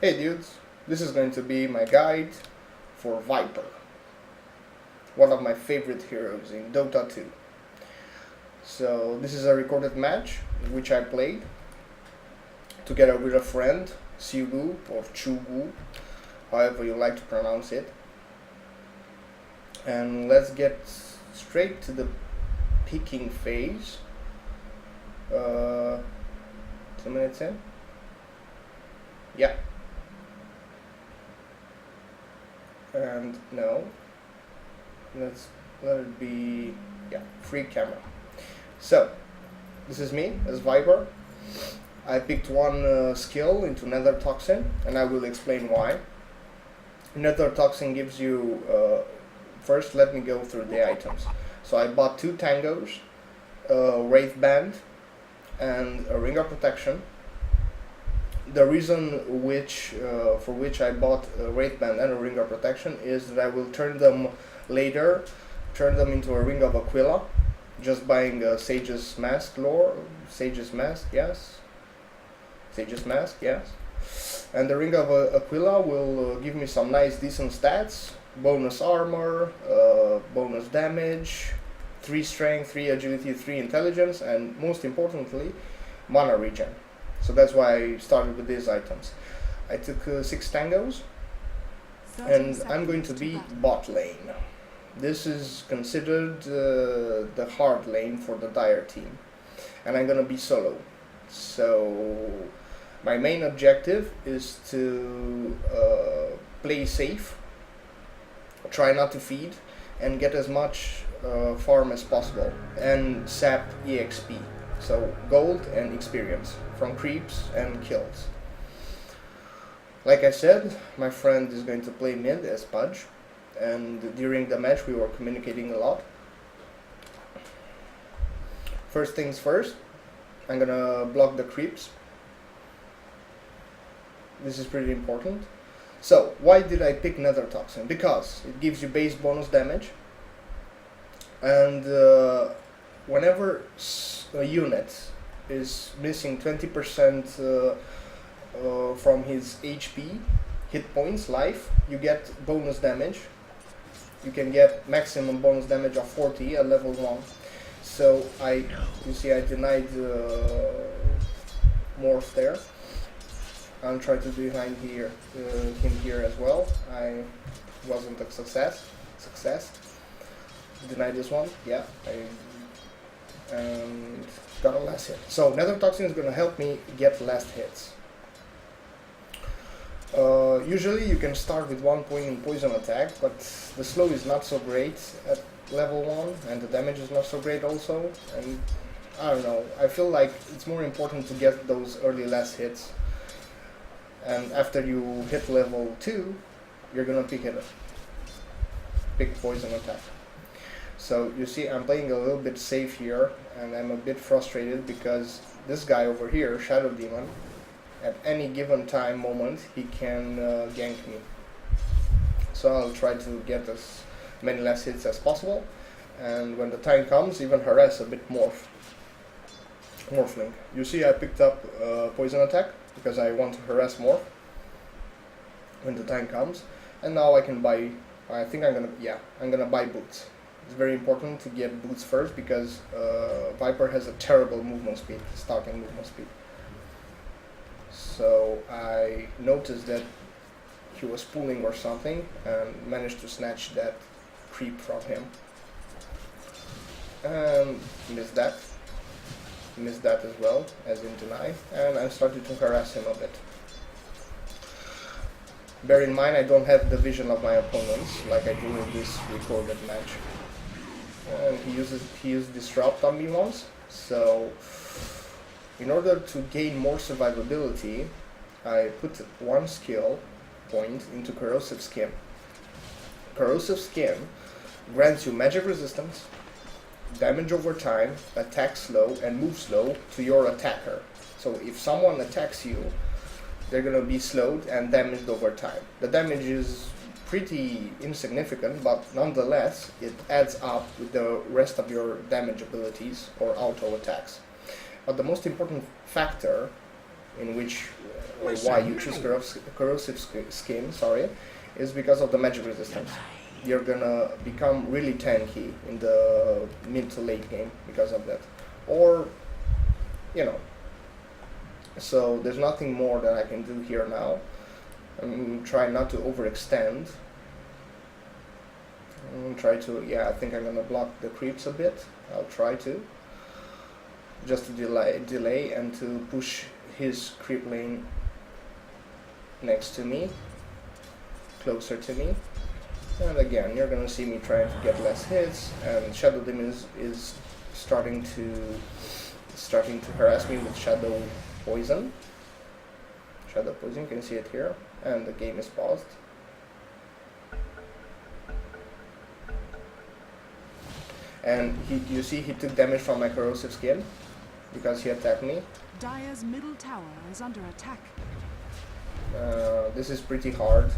Hey dudes, this is going to be my guide for Viper, one of my favorite heroes in Dota 2. So this is a recorded match which I played together with a friend, Siugu or Chugu, however you like to pronounce it. And let's get straight to the picking phase. 2 minutes in? Yeah. And no, let's let it be, yeah, free camera. So this is me as Viper. I picked one skill into Nether Toxin, and I will explain why. Nether Toxin gives you first let me go through the items. So I bought 2 tangos, a Wraith Band and a Ring of Protection. The reason for which I bought a Wraith Band and a Ring of Protection is that I will turn them later, turn them into a Ring of Aquila, just buying a Sage's Mask lore, Sage's Mask, yes. And the Ring of Aquila will give me some nice decent stats, bonus armor, bonus damage, 3 strength, 3 agility, 3 intelligence, and most importantly, mana regen. So that's why I started with these items. I took 6 tangos, and I'm going to be bot lane. This is considered the hard lane for the Dire team, and I'm going to be solo. So my main objective is to play safe, try not to feed, and get as much farm as possible, and sap EXP. So gold and experience from creeps and kills. Like I said, my friend is going to play mid as Pudge, and during the match we were communicating a lot. First things first, I'm gonna block the creeps. This is pretty important. So why did I pick Nether Toxin? Because it gives you base bonus damage, and whenever a unit is missing 20% from his HP, hit points, life, you get bonus damage. You can get maximum bonus damage of 40 at level 1. So you see I denied Morph there. I'll try to deny him here as well. I wasn't a success. Deny this one, yeah. And got a last hit. So Nether Toxin is going to help me get last hits. Usually you can start with 1 point in poison attack, but the slow is not so great at level 1, and the damage is not so great also, and I don't know, I feel like it's more important to get those early last hits, and after you hit level 2, you're gonna pick poison attack. So you see I'm playing a little bit safe here, and I'm a bit frustrated because this guy over here, Shadow Demon, at any given moment he can gank me. So I'll try to get as many last hits as possible, and when the time comes, even harass a bit Morphling. You see I picked up poison attack because I want to harass Morph when the time comes, and now I can buy, I think I'm gonna buy boots. It's very important to get boots first because Viper has a terrible movement speed, starting movement speed. So I noticed that he was pulling or something and managed to snatch that creep from him. And missed that as well, as in deny, and I started to harass him a bit. Bear in mind I don't have the vision of my opponents like I do in this recorded match. And he used Disrupt on me once, so in order to gain more survivability, I put 1 skill point into Corrosive Skin. Corrosive Skin grants you magic resistance, damage over time, attack slow, and move slow to your attacker. So if someone attacks you, they're gonna be slowed and damaged over time. The damage is pretty insignificant, but nonetheless it adds up with the rest of your damage abilities or auto attacks. But the most important factor in which why you choose corrosive skin, sorry, is because of the magic resistance. You're gonna become really tanky in the mid to late game because of that. Or, you know, so there's nothing more that I can do here now. I'm trying not to overextend. Try to, yeah, I think I'm gonna block the creeps a bit. I'll try to. Just to delay and to push his creep lane next to me, closer to me. And again, you're gonna see me trying to get less hits, and Shadow Demon is starting to harass me with Shadow Poison. Shadow Poison, you can see it here, and the game is paused. And you see he took damage from my corrosive skin because he attacked me. Dire's middle tower is under attack. This is pretty hard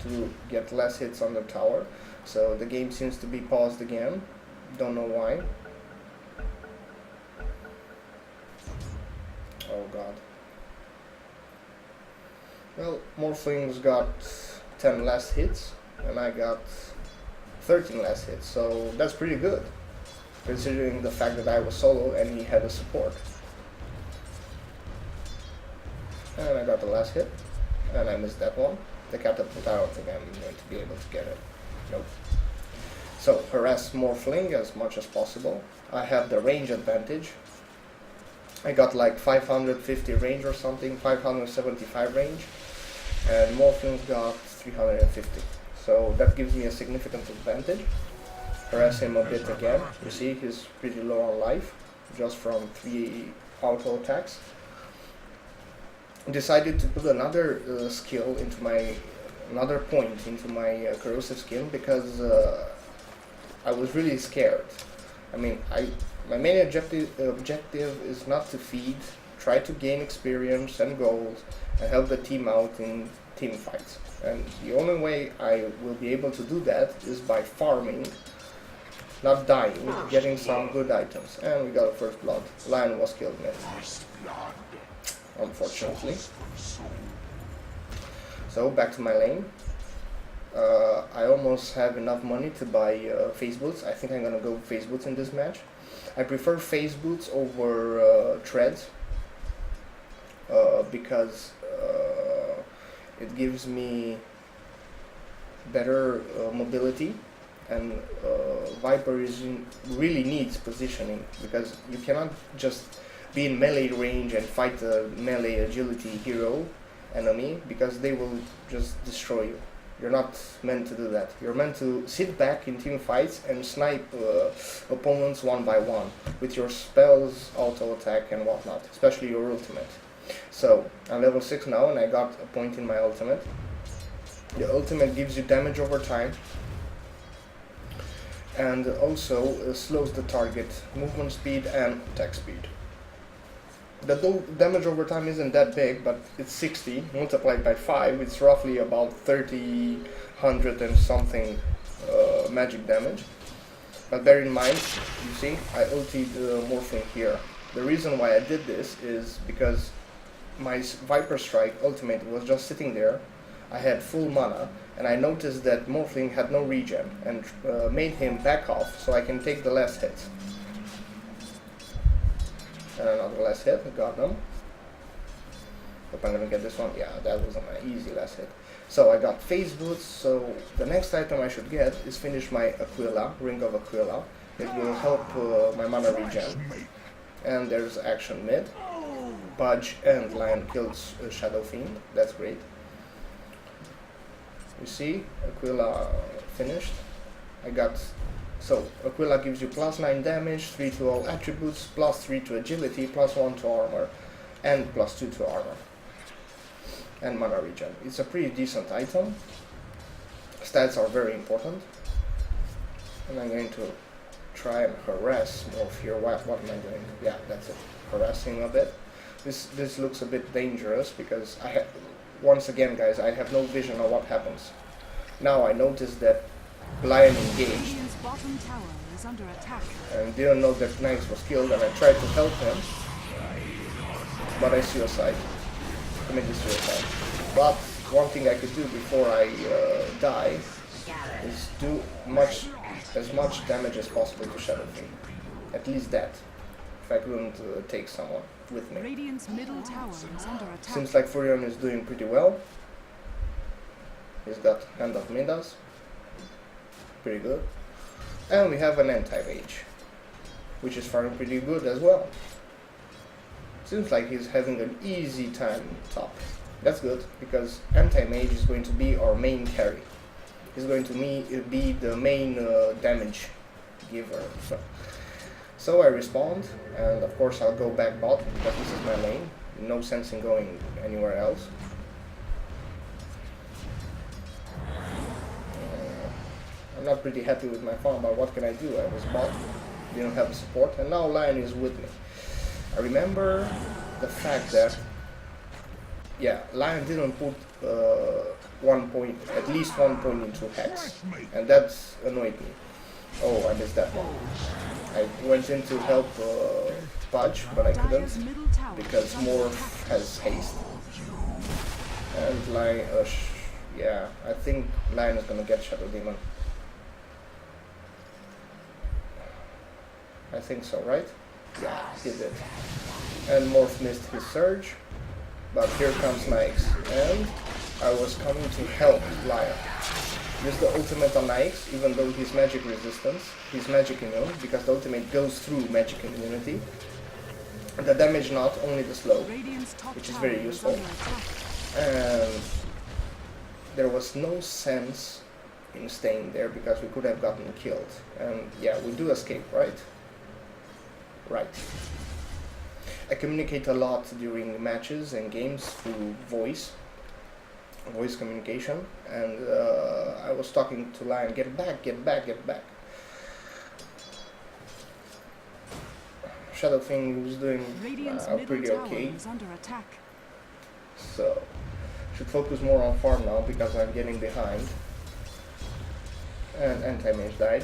to get less hits on the tower, so the game seems to be paused again. Don't know why. Oh god. Well, Morphling's got 10 less hits, and I got 13 less hits, so that's pretty good, considering the fact that I was solo and he had a support. And I got the last hit, and I missed that one. The catapult, I don't think I'm going to be able to get it. Nope. So, harass Morphling as much as possible. I have the range advantage. I got like 550 range or something, 575 range, and Morphling's got 350. So that gives me a significant advantage. Harass him a bit again. You see, he's pretty low on life, just from 3 auto attacks. Decided to put another another point into my corrosive skin because I was really scared. I mean, my main objective is not to feed, try to gain experience and gold, and help the team out in team fights. And the only way I will be able to do that is by farming, not dying, getting some good items. And we got a first blood. Lion was killed mid, unfortunately. So back to my lane. I almost have enough money to buy phase boots. I think I'm gonna go phase boots in this match. I prefer phase boots over treads because it gives me better mobility, and Viper really needs positioning, because you cannot just be in melee range and fight a melee agility hero enemy, because they will just destroy you. You're not meant to do that. You're meant to sit back in team fights and snipe opponents one by one with your spells, auto attack and whatnot, especially your ultimate. So, I'm level 6 now and I got a point in my ultimate. The ultimate gives you damage over time and also slows the target movement speed and attack speed. The damage over time isn't that big, but it's 60 multiplied by 5, it's roughly about 300 and something magic damage. But bear in mind, you see, I ultied Morphling here. The reason why I did this is because my Viper Strike ultimate was just sitting there. I had full mana, and I noticed that Morphling had no regen, and made him back off so I can take the last hits. And another last hit, got them. Hope I'm gonna get this one. Yeah, that was an easy last hit. So I got phase boots, so the next item I should get is finish my Aquila, Ring of Aquila. It will help my mana regen. And there's action mid. Budge and Lion kills Shadow Fiend, that's great. You see, Aquila finished. So Aquila gives you +9 damage, 3 to all attributes, +3 to agility, +1 to armor, and +2 to armor. And mana regen. It's a pretty decent item. Stats are very important. And I'm going to try and harass Morph here. What am I doing? Yeah, that's it. Harassing a bit. This looks a bit dangerous because once again, guys, I have no vision of what happens. Now I noticed that Lion engaged and didn't know that Knights was killed, and I tried to help him, but I suicide. commit this suicide. But one thing I could do before I die is do as much damage as possible to Shadow Fiend. At least that. If I couldn't take someone with me. Radiant's middle tower is under attack. Seems like Furion is doing pretty well. He's got Hand of Midas. Pretty good. And we have an anti-mage, which is faring pretty good as well. Seems like he's having an easy time top. That's good, because anti-mage is going to be our main carry. He's going to be the main damage giver. So I respond, and of course I'll go back bot, because this is my lane. No sense in going anywhere else. I'm not pretty happy with my farm, but what can I do? I was bot, didn't have a support, and now Lion is with me. I remember the fact that, yeah, Lion didn't put at least one point into Hex, and that annoyed me. Oh, I missed that one. I went in to help Pudge, but I couldn't, because Morph has haste. And Lion, yeah, I think Lion is gonna get Shadow Demon. I think so, right? Yeah, he did. And Morph missed his surge, but here comes Nyx, and I was coming to help Lion. Use the ultimate on Nyx, even though he's magic resistance, he's magic immune, because the ultimate goes through magic immunity. The damage not, only the slow, which is very useful. And there was no sense in staying there, because we could have gotten killed. And yeah, we do escape, right? Right. I communicate a lot during matches and games through voice communication, and I was talking to Lion, get back, get back, get back. Shadow Fiend was doing pretty okay, so should focus more on farm now, because I'm getting behind. And anti-mage died.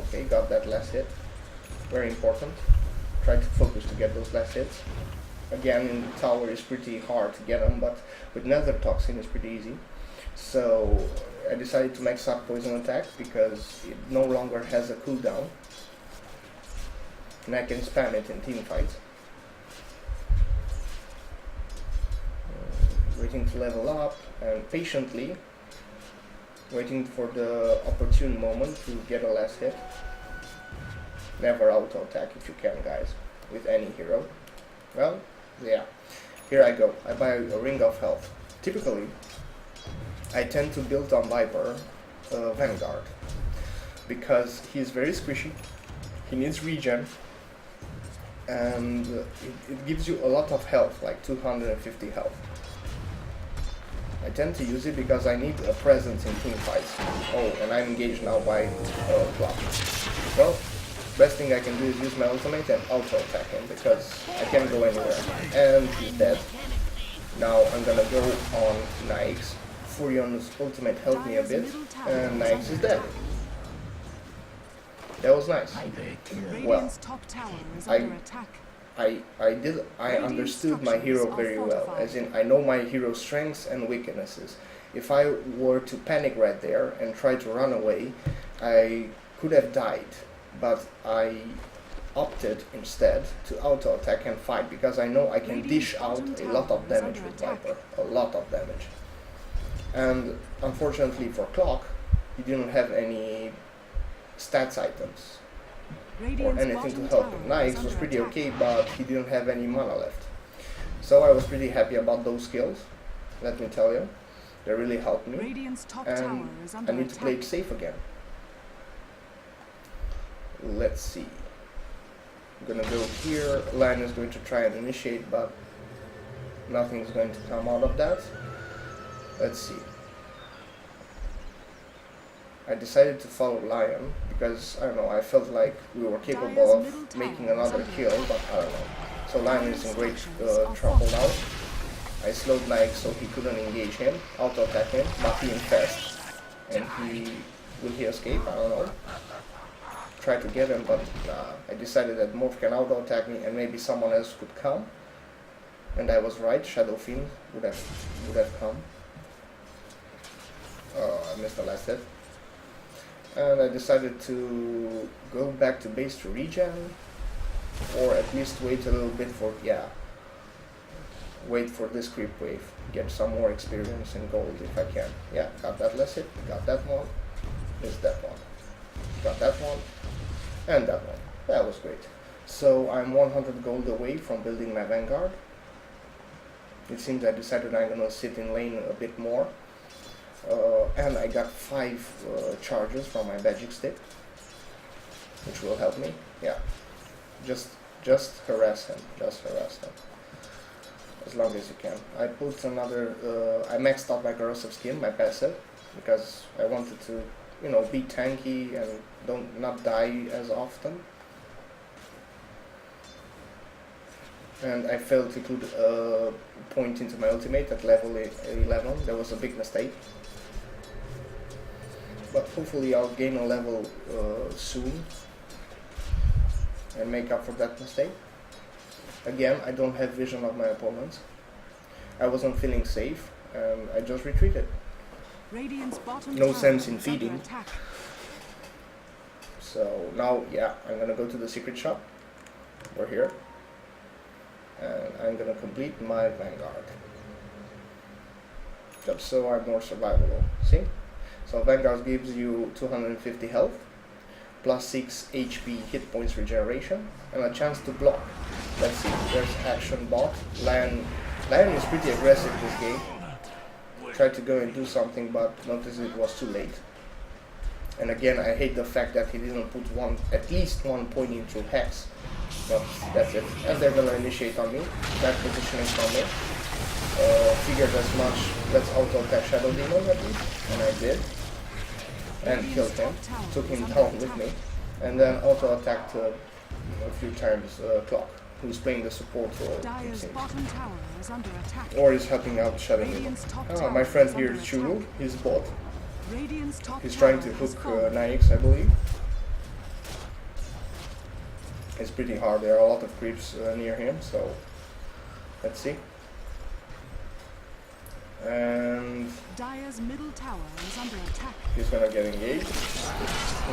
Okay, got that last hit, very important. Try to focus to get those last hits. Again, in the tower is pretty hard to get them, but with Nether Toxin it's pretty easy. So I decided to max up Poison Attack, because it no longer has a cooldown, and I can spam it in team fights. Waiting to level up, and patiently waiting for the opportune moment to get a last hit. Never auto attack if you can, guys, with any hero. Well, yeah, here I go. I buy a Ring of Health. Typically, I tend to build on Viper Vanguard, because he's very squishy, he needs regen, and it gives you a lot of health, like 250 health. I tend to use it because I need a presence in team fights. Oh, and I'm engaged now by Clock. Well, best thing I can do is use my ultimate and auto attack him, because I can't go anywhere. And he's dead. Now I'm gonna go on Nyx. Furion's ultimate helped me a bit, and Nyx is dead. That was nice. Well, I understood my hero very well, as in I know my hero's strengths and weaknesses. If I were to panic right there and try to run away, I could have died. But I opted instead to auto attack and fight, because I know I can dish out a lot of damage with Viper, a lot of damage. And unfortunately for Clock, he didn't have any stats items or anything to help him. Nyx was pretty okay, but he didn't have any mana left. So I was pretty happy about those skills, let me tell you. They really helped me, and I need to play it safe again. Let's see. I'm gonna go here. Lion is going to try and initiate, but nothing is going to come out of that. Let's see. I decided to follow Lion because, I don't know, I felt like we were capable of making another kill, but I don't know. So Lion is in great trouble now. I slowed Nyx so he couldn't engage him, auto attack him, but he infest. And will he escape? I don't know. Try to get him, but I decided that Morph can auto attack me and maybe someone else could come. And I was right, Shadow Fiend would have come. I missed the last hit. And I decided to go back to base to regen, or at least wait a little bit for, wait for this creep wave, get some more experience in gold if I can. Yeah, got that last hit, got that one, missed that one, got that one, and that one. That was great. So I'm 100 gold away from building my Vanguard. It seems I decided I'm gonna sit in lane a bit more. And I got 5 charges from my magic stick, which will help me. Yeah, just harass him, as long as you can. I put another, I maxed out my corrosive skin, my passive, because I wanted to, you know, be tanky and not die as often. And I failed to include a point into my ultimate at level 11. That was a big mistake. But hopefully I'll gain a level soon and make up for that mistake. Again, I don't have vision of my opponents. I wasn't feeling safe and I just retreated. No sense in feeding. So now, I'm gonna go to the secret shop. We're here. And I'm gonna complete my Vanguard. Just so I'm more survivable. See? So Vanguard gives you 250 health, plus 6 HP hit points regeneration, and a chance to block. Let's see, there's action bot. Lion is pretty aggressive this game. Tried to go and do something, but noticed it was too late. And again, I hate the fact that he didn't put at least one point into Hex. But that's it. And they're gonna initiate on me. That positioning from me. Figured as much. Let's auto attack Shadow Demon at least. And I did. And killed him. Took him down with me. And then auto attacked a few times Clock, who's playing the support role. Or is helping out Shadow Demon. My friend here is Churu. He's bot. He's trying to hook Nyx, I believe. It's pretty hard. There are a lot of creeps near him, so let's see. And Dire's middle tower is under attack. He's gonna get engaged.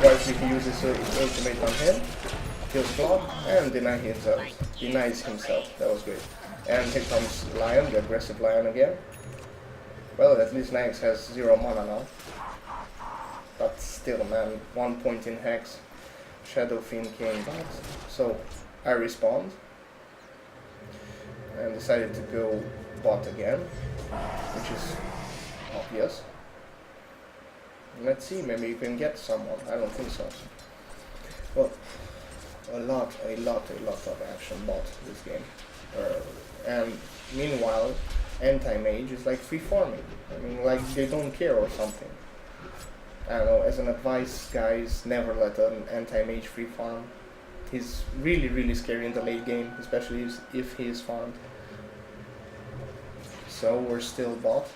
Wisely he uses his ultimate on him, kills Clock, and denies himself. That was great. And here comes Lion, the aggressive Lion again. Well, at least Nyx has 0 mana now. But still, man, 1 point in Hex. Shadow Fiend came back, so I respawned and decided to go bot again, which is obvious. Let's see, maybe you can get someone. I don't think so. Well, a lot of action bot this game. And meanwhile, anti-mage is like free farming. I mean, like they don't care or something. I don't know, as an advice, guys, never let an anti-mage free farm. He's really scary in the late game, especially if he is farmed. So we're still bot.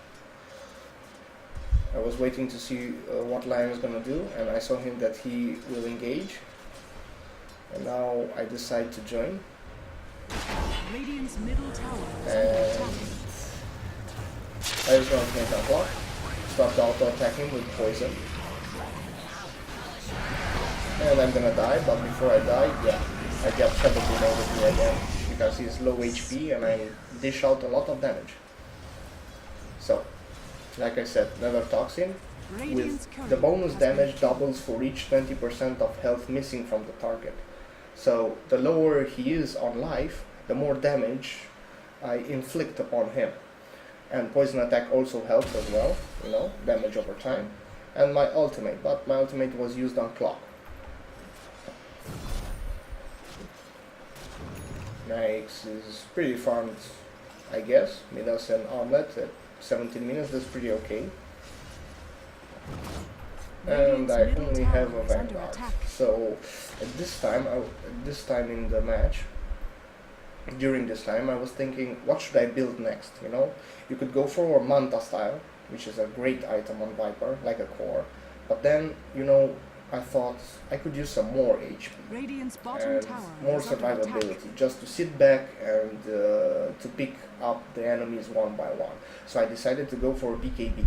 I was waiting to see what Lion is gonna do, and I saw him that he will engage. And now I decide to join. Radiant's middle tower is And under attack. I just want to make that block. Stop the auto attacking with poison. And I'm gonna die, but before I die, I get Shadow Demon with me again, because he's low HP and I dish out a lot of damage. So, like I said, Nether Toxin, with the bonus damage doubles for each 20% of health missing from the target. So, the lower he is on life, the more damage I inflict upon him. And poison attack also helps as well, you know, damage over time. And my ultimate, but my ultimate was used on Clock. Nyx is pretty farmed, I guess. Midas and Armlet at 17 minutes, that's pretty okay. And I only have a Vanguard. So at this time in the match, during this time, I was thinking, what should I build next? You know, you could go for Manta style, which is a great item on Viper, like a core. But then, you know, I thought I could use some more HP Radiant's bottom and tower more is under attack. survivability, just to sit back and to pick up the enemies one by one. So I decided to go for BKB.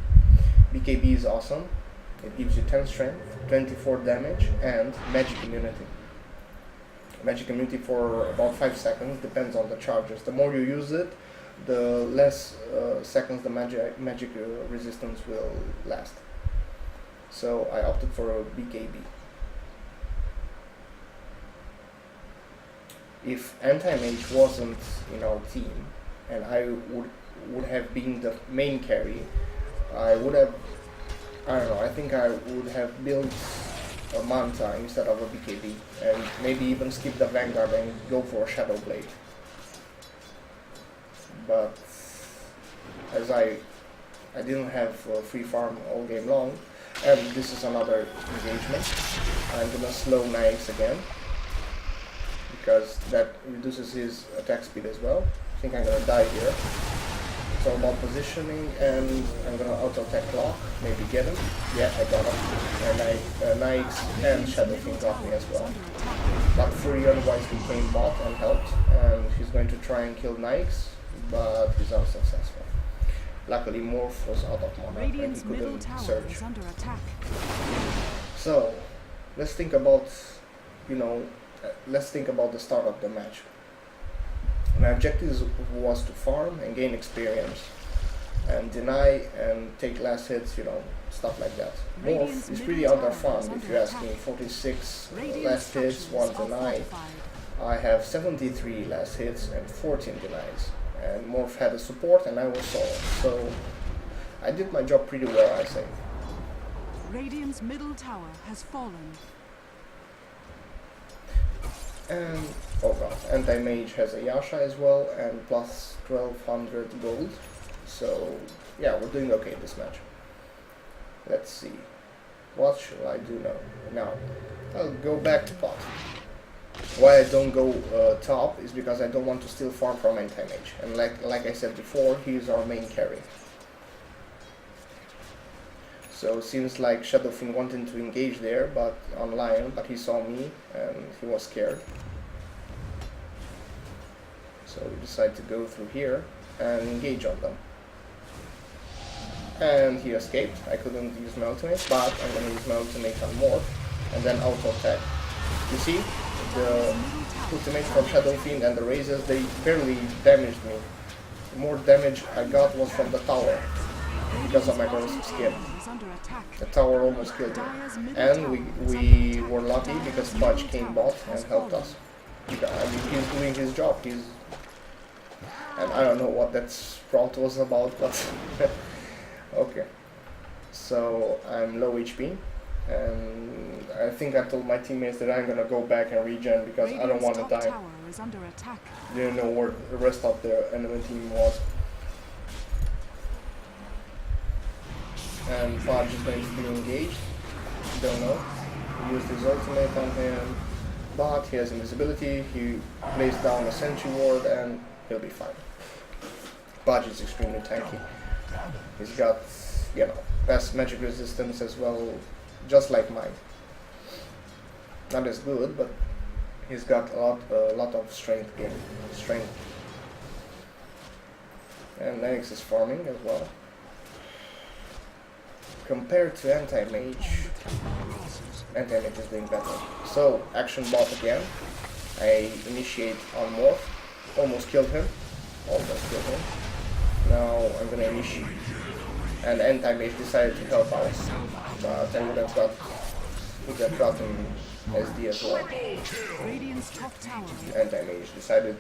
BKB is awesome. It gives you 10 strength, 24 damage, and magic immunity. Magic immunity for about 5 seconds, depends on the charges. The more you use it, the less seconds the magic resistance will last. So I opted for a BKB. If anti-mage wasn't in our team and I would have been the main carry, I would have, I don't know, I think I would have built a Manta instead of a BKB and maybe even skip the Vanguard and go for a Shadow Blade. But as I didn't have free farm all game long, and this is another engagement, I'm gonna slow Nyx again because that reduces his attack speed as well. I think I'm gonna die here. It's all about positioning, and I'm gonna auto attack clock, maybe get him. Yeah, I got him. And Nyx and Shadow Fiend got me as well. But Furion wisely came bot and helped, and he's going to try and kill Nyx, but he's unsuccessful. Luckily Morph was out of mana and he Radiant's middle couldn't tower surge. is under attack. So let's think about, let's think about the start of the match. My objective was to farm and gain experience and deny and take last hits, stuff like that. Morph is pretty underfarmed if you ask me. 46 last hits, 1 deny. I have 73 last hits and 14 denies. And Morph had a support and I was solo. So I did my job pretty well, I say. Radiant's middle tower has fallen. And oh god, anti-mage has a Yasha as well and plus 1200 gold. So yeah, we're doing okay this match. Let's see. What should I do now? I'll go back to bot. Why I don't go top is because I don't want to steal farm from anti-mage. And like I said before, he is our main carry. So it seems like Shadow Fiend wanted to engage there, but on Lion, but he saw me and he was scared. So we decided to go through here and engage on them. And he escaped. I couldn't use my ultimate, but I'm gonna use my ultimate on Morph and then auto attack. You see, the ultimate from Shadow Fiend and the raises, they barely damaged me. The more damage I got was from the tower because of my corrosive skin. The tower almost killed me. And we were lucky because Fudge came bot and helped us. I mean, he's doing his job. And I don't know what that sprout was about, but okay. So I'm low HP. And I think I told my teammates that I'm gonna go back and regen because I don't want to die. Didn't know where the rest of the enemy team was. And Fudge is going to be engaged. Don't know. He used his ultimate on him, but he has invisibility. He plays down a sentry ward and he'll be fine. Fudge is extremely tanky. He's got, best magic resistance as well, just like mine. Not as good, but he's got a lot of strength gain. And Nyx is farming as well. Compared to anti-mage is doing better. So action bot again. I initiate on Morph. Almost killed him. Now I'm gonna initiate. And anti-mage decided to help out, but I would have gotten SD as well. Anti-mage decided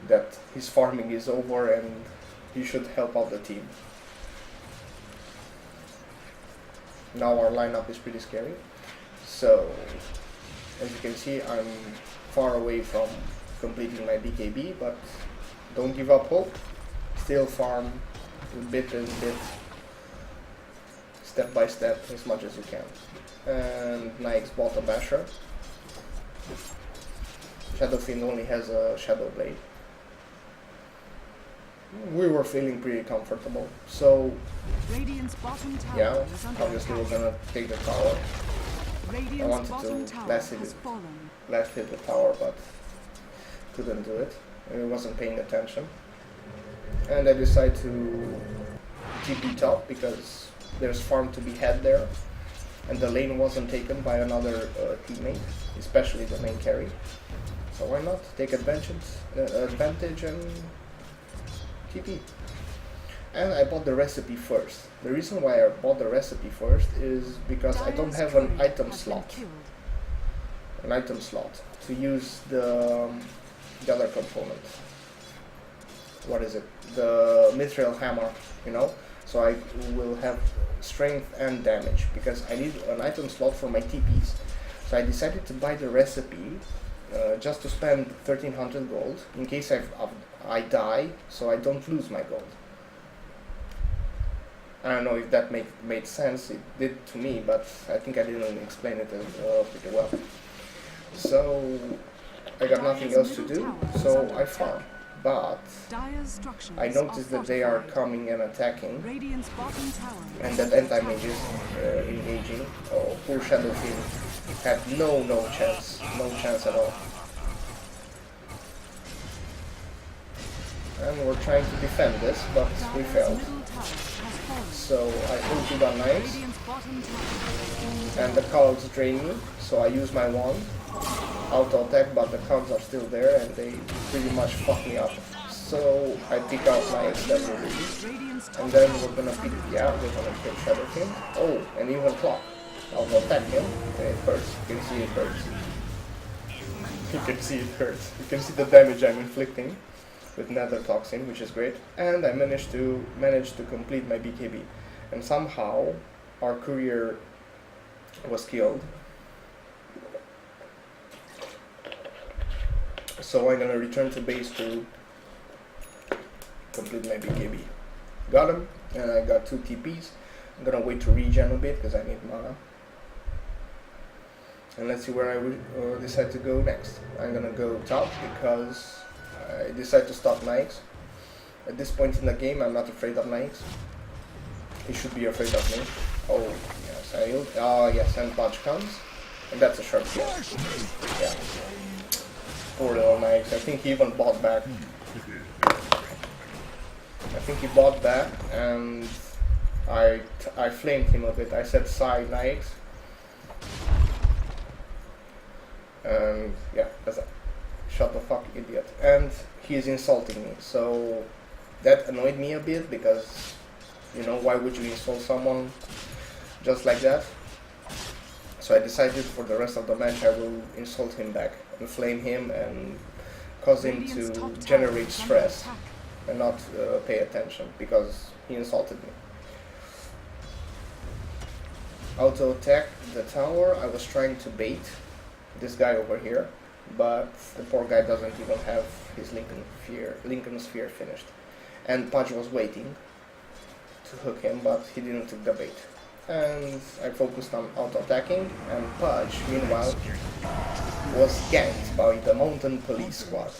that his farming is over and he should help out the team. Now our lineup is pretty scary. So as you can see, I'm far away from completing my BKB, but don't give up hope. Still farm bit and bit, step by step, as much as you can. And Nyx bought a Basher. Shadow Fiend only has a Shadow Blade. We were feeling pretty comfortable, so yeah, obviously we're gonna take the tower. I Radiant's wanted bottom to tower last has hit fallen. the tower, but couldn't do it. I wasn't paying attention. And I decided to TP top because there's farm to be had there. And the lane wasn't taken by another teammate, especially the main carry. So why not take advantage and TP. And I bought the recipe first. The reason why I bought the recipe first is because I don't have an item slot. To use the other component. What is it? The mithril hammer, you know? So I will have strength and damage because I need an item slot for my TPs. So I decided to buy the recipe just to spend 1300 gold in case I die, so I don't lose my gold. I don't know if that made sense. It did to me, but I think I didn't explain it pretty well. So I got nothing else to do, so I farm. But I noticed that they are coming and attacking, and that anti-mage is engaging. Oh, poor Shadow Fiend had no chance at all. And we're trying to defend this, but we failed. So I ulted on knights, and the cogs drain me, so I use my wand, auto attack, but the cogs are still there and they pretty much fuck me up. So I pick out knights that will leave, and then we're gonna pick, yeah, we're gonna pick Shadow King. Oh, and even clock. I'll attack him, and it hurts. You can see it hurts. You can see it hurts. You can see the damage I'm inflicting with Nether Toxin, which is great. And I managed to complete my BKB. And somehow our courier was killed. So I'm gonna return to base to complete my BKB. Got him, and I got 2 TPs. I'm gonna wait to regen a bit because I need mana. And let's see where I will decide to go next. I'm gonna go top because I decide to stop knights. At this point in the game, I'm not afraid of knights. He should be afraid of me. Oh, yes, I yield. Oh, yes, and punch comes. And that's a sharp kill. Yeah. Poor little knights. I think he even bought back. And I flamed him a bit. I said, "Sigh, knight." And yeah, that's a shut the fuck, idiot. And he is insulting me. So that annoyed me a bit because, you know, why would you insult someone just like that? So I decided for the rest of the match I will insult him back and flame him and cause him to generate stress and not pay attention because he insulted me. Auto attack the tower. I was trying to bait this guy over here, but the poor guy doesn't even have his Lincoln Sphere finished. And Pudge was waiting to hook him, but he didn't take the bait. And I focused on auto-attacking, and Pudge, meanwhile, was ganked by the Mountain Police Squad.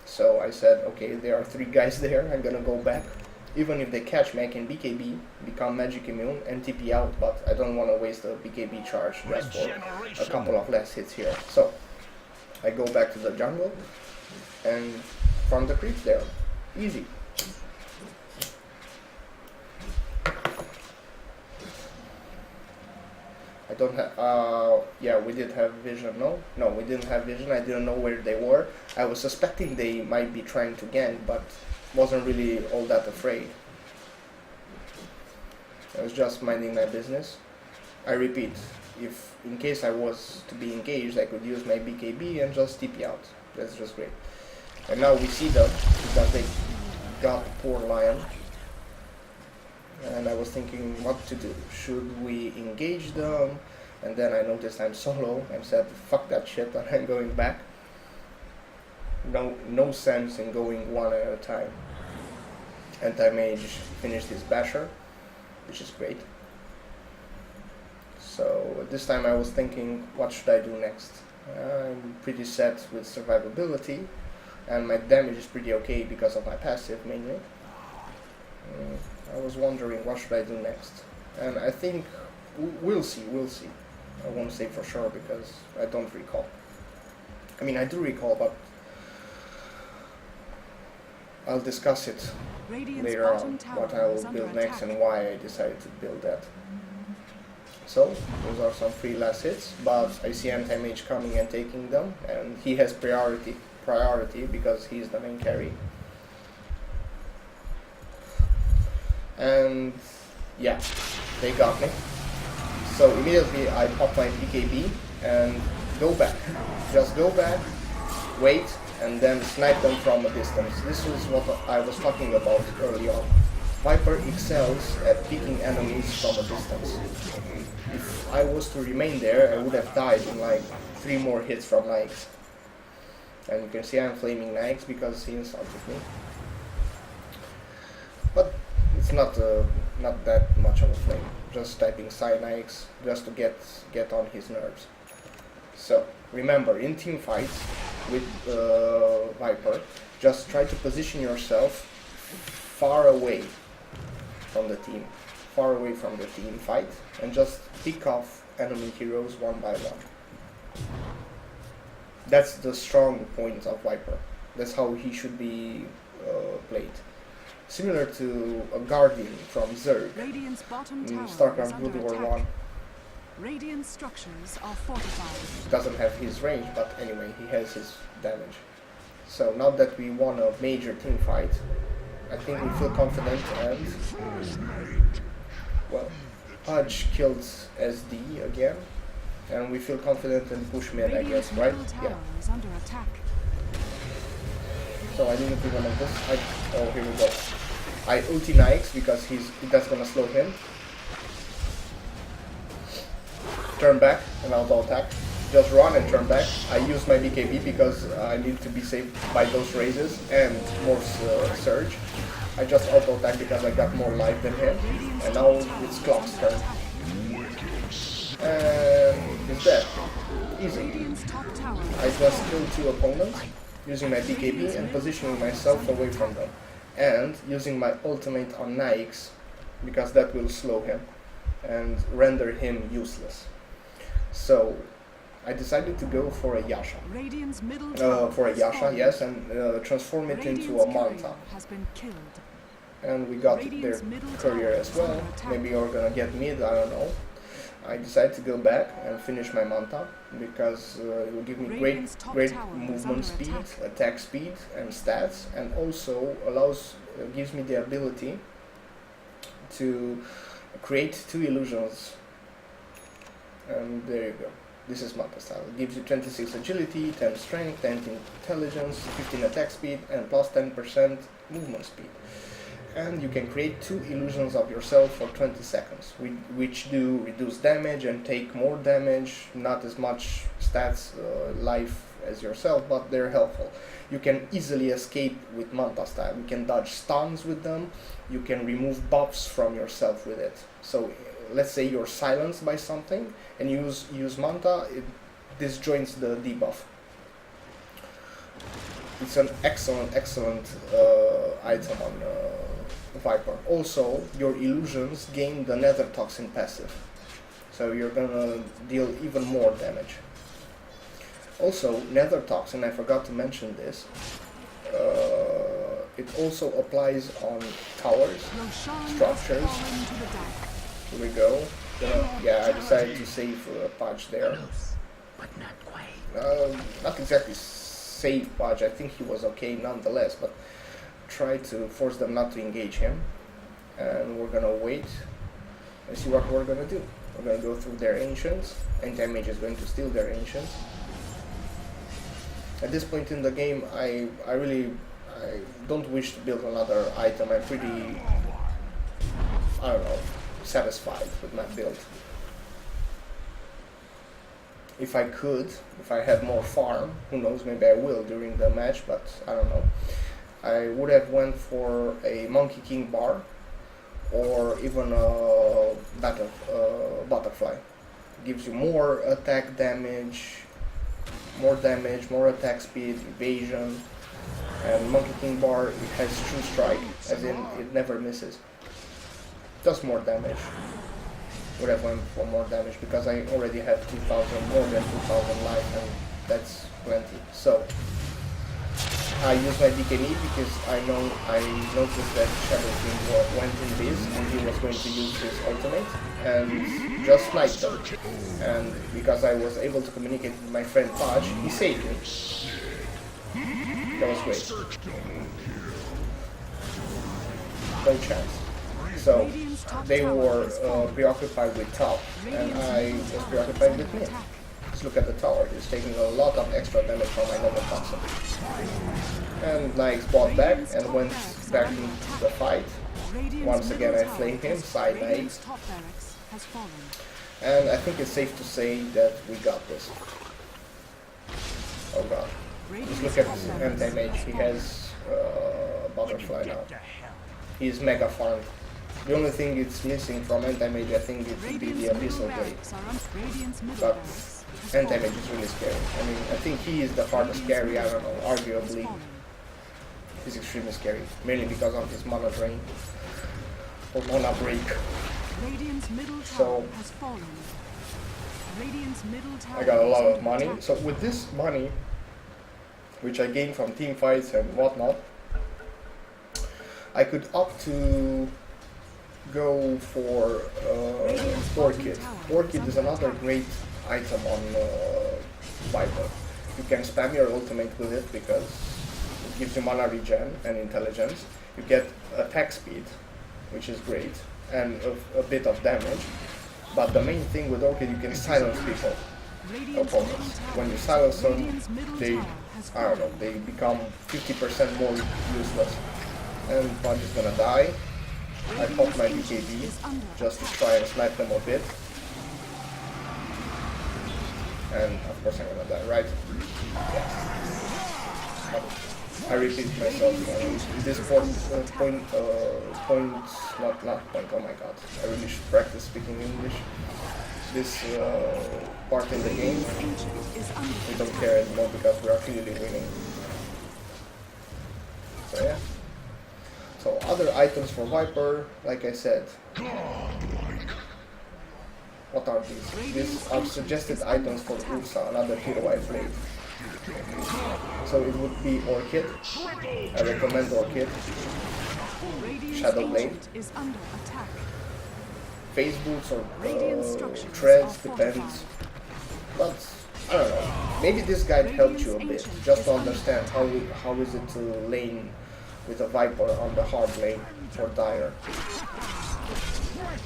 So I said, okay, there are 3 guys there, I'm gonna go back. Even if they catch me, I can BKB, become magic immune, and TP out, but I don't want to waste a BKB charge just for a couple of less hits here. So I go back to the jungle and farm the creeps there. Easy. I don't have, yeah, we did have vision, no, we didn't have vision. I didn't know where they were. I was suspecting they might be trying to gank, but wasn't really all that afraid. I was just minding my business. I repeat, if in case I was to be engaged, I could use my BKB and just TP out. That's just great. And now we see them because they got the poor lion. And I was thinking what to do. Should we engage them? And then I noticed I'm solo and said, fuck that shit, and I'm going back. No sense in going one at a time. Anti-mage finished his basher, which is great. So this time I was thinking, what should I do next? I'm pretty set with survivability, and my damage is pretty okay because of my passive mainly. I was wondering what should I do next, and I think we'll see. I won't say for sure because I don't recall. I mean, I do recall, but I'll discuss it later on, what I will build next and why I decided to build that. So, those are some free last hits, but I see anti-mage coming and taking them, and he has priority because he's the main carry. And yeah, they got me. So immediately I pop my BKB and go back. Just go back, wait, and then snipe them from a distance. This is what I was talking about early on. Viper excels at picking enemies from a distance. If I was to remain there, I would have died in like 3 more hits from Nikes. And you can see I'm flaming Nikes because he insulted me. But it's not that much of a flame. Just typing Nikes just to get on his nerves. So remember, in team fights with Viper, just try to position yourself far away from the team, fight, and just pick off enemy heroes one by one. That's the strong point of Viper. That's how he should be played. Similar to a Guardian from Zerg in StarCraft World War 1. Radiant structures are fortified. Doesn't have his range, but anyway, he has his damage. So now that we won a major team fight, I think we feel confident and... well, Pudge killed SD again, and we feel confident and push mid, I guess, right? Yeah. So I didn't do one of this. Oh, here we go. I ulti Nikes because that's gonna slow him. Turn back and auto attack. Just run and turn back. I use my BKB because I need to be saved by those raises and more surge. I just auto attack because I got more life than him. And now it's Clock's turn. And he's dead. Easy. I just killed 2 opponents using my BKB and positioning myself away from them. And using my ultimate on Nikes because that will slow him and render him useless. So I decided to go for a Yasha. Yes, and transform it into a Manta. And we got their courier as well. Maybe you're gonna get mid, I don't know. I decided to go back and finish my Manta because it will give me great movement speed, attack speed, and stats, and also gives me the ability to create 2 illusions. And there you go. This is Manta style. It gives you 26 agility, 10 strength, 10 intelligence, 15 attack speed, and plus 10% movement speed. And you can create 2 illusions of yourself for 20 seconds, which do reduce damage and take more damage, not as much stats, life as yourself, but they're helpful. You can easily escape with Manta style. You can dodge stuns with them, you can remove buffs from yourself with it. So let's say you're silenced by something and use Manta, it disjoints the debuff. It's an excellent item on Viper. Also, your illusions gain the Nether Toxin passive, so you're gonna deal even more damage. Also, Nether Toxin, I forgot to mention this, it also applies on towers, structures. Here we go. Yeah, I decided to save Pudge there. But not quite. Not exactly save Pudge, I think he was okay nonetheless, but try to force them not to engage him. And we're gonna wait and see what we're gonna do. We're gonna go through their ancients. Anti-mage is going to steal their ancients. At this point in the game, I don't wish to build another item. I'm pretty, I don't know, satisfied with my build. If I had more farm, who knows, maybe I will during the match, but I don't know. I would have went for a Monkey King bar or even a butterfly. Gives you more attack damage, more attack speed, evasion, and Monkey King bar, it has True Strike, as in it never misses. Does more damage. would have went for more damage because I already have 2,000, more than 2,000 life, and that's plenty. So I use my DKE because I noticed that Shadow King went in this and he was going to use his ultimate and just sniped them. And because I was able to communicate with my friend Paj, he saved me. That was great. No chance. So they were preoccupied with top, and I was preoccupied with mid. Let's look at the tower. He's taking a lot of extra damage from my Nova Toxin. And Nyx bought back and went back into the fight. Once again I flamed him, side Nyx. And I think it's safe to say that we got this. Oh god. Just look at this anti-mage. He has butterfly now. He's mega farmed. The only thing it's missing from anti-mage, I think, it would be the abyssal blade. But anti-mage is really scary. I mean, I think he is the hardest carry, I don't know, arguably. He's extremely scary, mainly because of his mana drain or mana break. So I got a lot of money. So with this money, which I gained from team fights and whatnot, I could opt to go for Orchid. Orchid is another great item on Viper. You can spam your ultimate with it because it gives you mana regen and intelligence. You get attack speed, which is great, and a bit of damage. But the main thing with Orchid, you can silence people, opponents. When you silence them, they, I don't know, they become 50% more useless. And Punch is gonna die. I popped my BKB just to try and snipe them a bit. And of course I'm gonna die, right? Yes. But I repeat myself. This point, oh my god. I really should practice speaking English. This part in the game, we don't care anymore because we are clearly winning. So yeah. So other items for Viper, like I said. What are these? These are suggested items for Ursa, another hero I played. So it would be Orchid. I recommend Orchid. Shadow Blade. Face boots or treads, depends. But I don't know. Maybe this guide helped you a bit, just to understand how is it to lane with a Viper on the hard lane for Dire.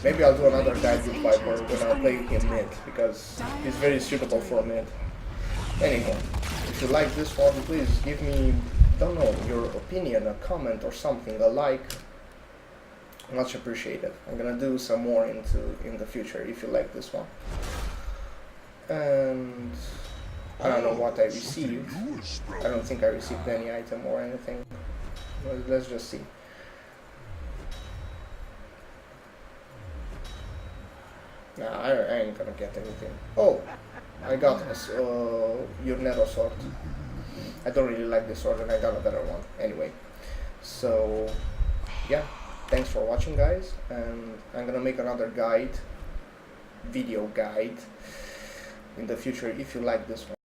Maybe I'll do another guide with Viper when I play him mid, because he's very suitable for mid. Anyway, if you like this one, please give me, don't know, your opinion, a comment or something, a like. Much appreciated. I'm gonna do some more in the future if you like this one. And I don't know what I received. I don't think I received any item or anything. Well, let's just see. Nah, I ain't gonna get anything. Oh, I got a Urnero sword. I don't really like this sword and I got a better one. Anyway, so yeah, thanks for watching guys, and I'm gonna make another guide, video guide in the future if you like this one.